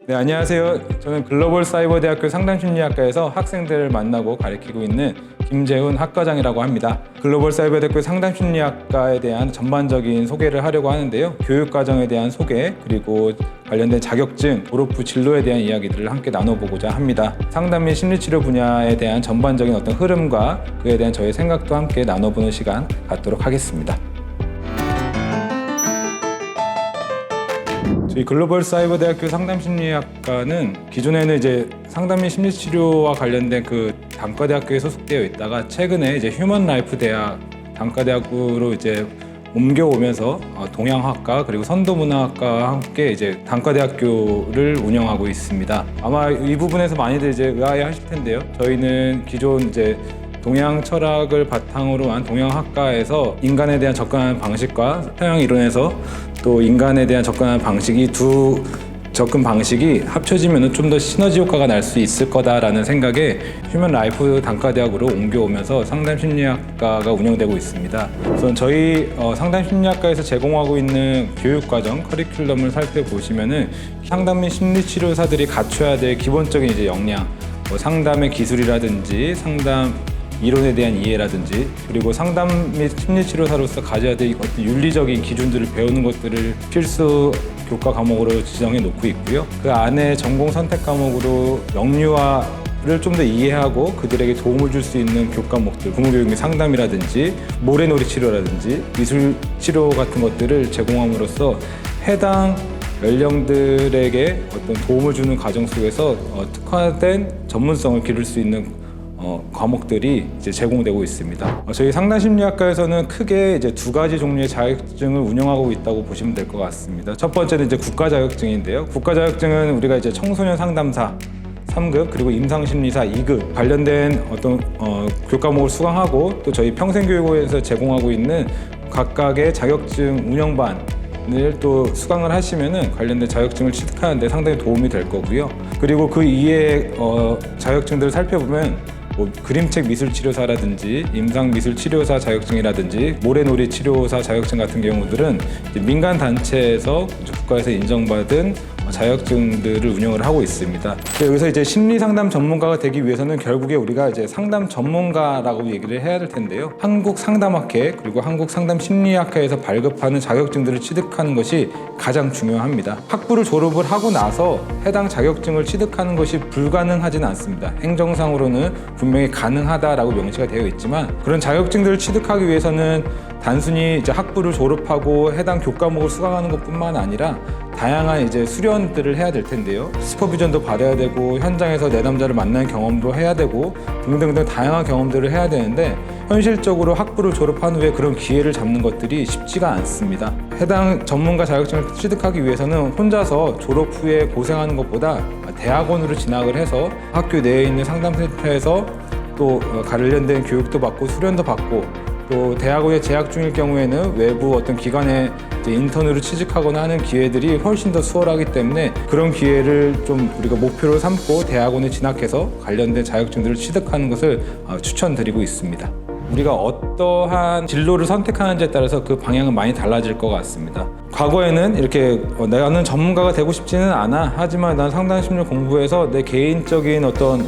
네, 안녕하세요. 저는 글로벌 사이버 대학교 상담심리학과에서 학생들을 만나고 가르치고 있는 김재훈 학과장이라고 합니다. 글로벌 사이버 대학교 상담심리학과에 대한 전반적인 소개를 하려고 하는데요. 교육과정에 대한 소개, 그리고 관련된 자격증, 졸업 후 진로에 대한 이야기들을 함께 나눠보고자 합니다. 상담 및 심리치료 분야에 대한 전반적인 어떤 흐름과 그에 대한 저의 생각도 함께 나눠보는 시간 갖도록 하겠습니다. 저희 글로벌 사이버 대학교 상담심리학과는 기존에는 이제 상담 및 심리치료와 관련된 그 단과대학교에 소속되어 있다가 최근에 이제 휴먼 라이프 대학 단과대학으로 이제 옮겨오면서 동양학과 그리고 선도문화학과와 함께 이제 단과대학교를 운영하고 있습니다. 아마 이 부분에서 많이들 이제 의아해하실 텐데요. 저희는 기존 이제 동양 철학을 바탕으로 한 동양학과에서 인간에 대한 접근하는 방식과 서양 이론에서 또 인간에 대한 접근하는 방식이 두 접근 방식이 합쳐지면 좀 더 시너지 효과가 날 수 있을 거다라는 생각에 휴먼 라이프 단과대학으로 옮겨오면서 상담심리학과가 운영되고 있습니다. 우선 저희 상담심리학과에서 제공하고 있는 교육과정 커리큘럼을 살펴보시면은 상담 및 심리치료사들이 갖춰야 될 기본적인 이제 역량, 상담의 기술이라든지 상담 이론에 대한 이해라든지 그리고 상담 및 심리치료사로서 가져야 될 어떤 윤리적인 기준들을 배우는 것들을 필수 교과 과목으로 지정해 놓고 있고요. 그 안에 전공 선택 과목으로 영유아를 좀 더 이해하고 그들에게 도움을 줄 수 있는 교과목들, 부모교육 및 상담이라든지 모래놀이 치료라든지 미술 치료 같은 것들을 제공함으로써 해당 연령들에게 어떤 도움을 주는 과정 속에서 특화된 전문성을 기를 수 있는 과목들이 이제 제공되고 있습니다. 저희 상담심리학과에서는 크게 이제 두 가지 종류의 자격증을 운영하고 있다고 보시면 될 것 같습니다. 첫 번째는 이제 국가 자격증인데요. 국가 자격증은 우리가 이제 청소년 상담사 3급 그리고 임상심리사 2급 관련된 어떤 교과목을 수강하고 또 저희 평생교육원에서 제공하고 있는 각각의 자격증 운영반을 또 수강을 하시면은 관련된 자격증을 취득하는 데 상당히 도움이 될 거고요. 그리고 그 이외의 자격증들을 살펴보면 그림책 미술치료사라든지 임상미술치료사 자격증이라든지 모래놀이 치료사 자격증 같은 경우들은 민간 단체에서 국가에서 인정받은 자격증들을 운영을 하고 있습니다. 여기서 이제 심리상담 전문가가 되기 위해서는 결국에 우리가 이제 상담 전문가라고 얘기를 해야 될 텐데요. 한국상담학회 그리고 한국상담심리학회에서 발급하는 자격증들을 취득하는 것이 가장 중요합니다. 학부를 졸업을 하고 나서 해당 자격증을 취득하는 것이 불가능하지는 않습니다. 행정상으로는 분명히 가능하다라고 명시가 되어 있지만 그런 자격증들을 취득하기 위해서는 단순히 이제 학부를 졸업하고 해당 교과목을 수강하는 것뿐만 아니라 다양한 이제 수련들을 해야 될 텐데요. 슈퍼비전도 받아야 되고 현장에서 내담자를 만나는 경험도 해야 되고 등등등 다양한 경험들을 해야 되는데 현실적으로 학부를 졸업한 후에 그런 기회를 잡는 것들이 쉽지가 않습니다. 해당 전문가 자격증을 취득하기 위해서는 혼자서 졸업 후에 고생하는 것보다 대학원으로 진학을 해서 학교 내에 있는 상담센터에서 또 관련된 교육도 받고 수련도 받고 또 대학원에 재학 중일 경우에는 외부 어떤 기관에 인턴으로 취직하거나 하는 기회들이 훨씬 더 수월하기 때문에 그런 기회를 좀 우리가 목표로 삼고 대학원에 진학해서 관련된 자격증들을 취득하는 것을 추천드리고 있습니다. 우리가 어떠한 진로를 선택하는지에 따라서 그 방향은 많이 달라질 것 같습니다. 과거에는 이렇게 나는 전문가가 되고 싶지는 않아. 하지만 난 상담심리 공부해서 내 개인적인 어떤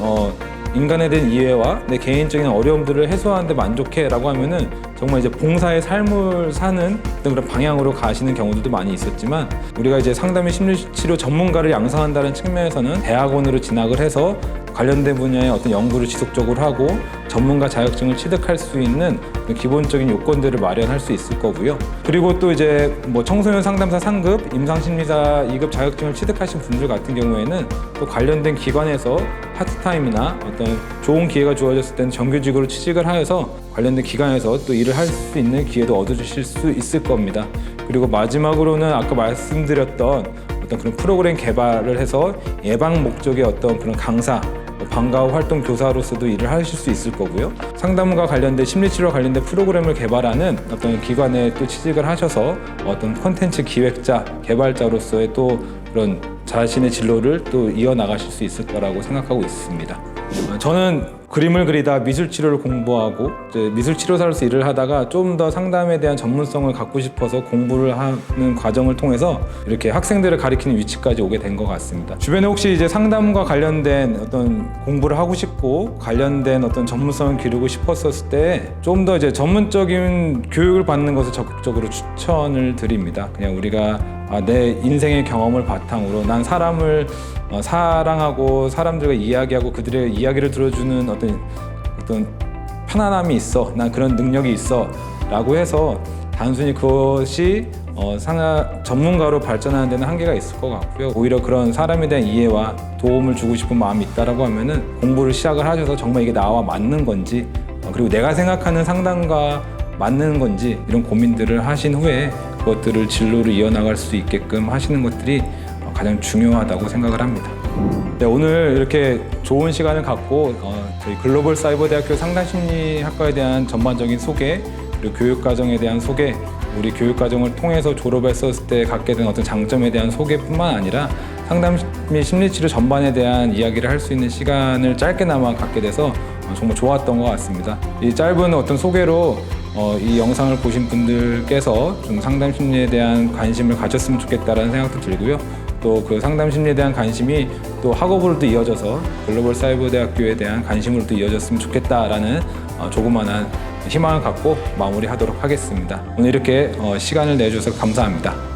인간에 대한 이해와 내 개인적인 어려움들을 해소하는 데 만족해 라고 하면은 정말 이제 봉사의 삶을 사는 어떤 그런 방향으로 가시는 경우들도 많이 있었지만 우리가 이제 상담 및 심리치료 전문가를 양성한다는 측면에서는 대학원으로 진학을 해서 관련된 분야의 어떤 연구를 지속적으로 하고 전문가 자격증을 취득할 수 있는 기본적인 요건들을 마련할 수 있을 거고요. 그리고 또 이제 청소년 상담사 3급, 임상심리사 2급 자격증을 취득하신 분들 같은 경우에는 또 관련된 기관에서 파트타임이나 어떤 좋은 기회가 주어졌을 때는 정규직으로 취직을 하여서 관련된 기관에서 또 일을 할 수 있는 기회도 얻으실 수 있을 겁니다. 그리고 마지막으로는 아까 말씀드렸던 어떤 그런 프로그램 개발을 해서 예방 목적의 어떤 그런 강사, 방과후 활동 교사로서도 일을 하실 수 있을 거고요. 상담과 관련된 심리치료와 관련된 프로그램을 개발하는 어떤 기관에 또 취직을 하셔서 어떤 콘텐츠 기획자, 개발자로서의 또 그런 자신의 진로를 또 이어나가실 수 있을 거라고 생각하고 있습니다. 저는 그림을 그리다 미술 치료를 공부하고 이제 미술 치료사로서 일을 하다가 좀 더 상담에 대한 전문성을 갖고 싶어서 공부를 하는 과정을 통해서 이렇게 학생들을 가리키는 위치까지 오게 된 것 같습니다. 주변에 혹시 이제 상담과 관련된 어떤 공부를 하고 싶고 관련된 어떤 전문성을 기르고 싶었을 때 좀 더 이제 전문적인 교육을 받는 것을 적극적으로 추천을 드립니다. 그냥 우리가 내 인생의 경험을 바탕으로 난 사람을 사랑하고 사람들과 이야기하고 그들의 이야기를 들어주는 어떤 편안함이 있어, 난 그런 능력이 있어 라고 해서 단순히 그것이 전문가로 발전하는 데는 한계가 있을 것 같고요. 오히려 그런 사람에 대한 이해와 도움을 주고 싶은 마음이 있다라고 하면은 공부를 시작을 하셔서 정말 이게 나와 맞는 건지 그리고 내가 생각하는 상담과 맞는 건지 이런 고민들을 하신 후에 그것들을 진로로 이어나갈 수 있게끔 하시는 것들이 가장 중요하다고 생각을 합니다. 네, 오늘 이렇게 좋은 시간을 갖고 저희 글로벌 사이버대학교 상담심리학과에 대한 전반적인 소개 그리고 교육과정에 대한 소개 우리 교육과정을 통해서 졸업했었을 때 갖게 된 어떤 장점에 대한 소개뿐만 아니라 상담 및 심리치료 전반에 대한 이야기를 할 수 있는 시간을 짧게나마 갖게 돼서 정말 좋았던 것 같습니다. 이 짧은 어떤 소개로 이 영상을 보신 분들께서 좀 상담 심리에 대한 관심을 가졌으면 좋겠다라는 생각도 들고요. 또 그 상담 심리에 대한 관심이 또 학업으로도 이어져서 글로벌 사이버 대학교에 대한 관심으로도 이어졌으면 좋겠다라는 조그마한 희망을 갖고 마무리하도록 하겠습니다. 오늘 이렇게 시간을 내주셔서 감사합니다.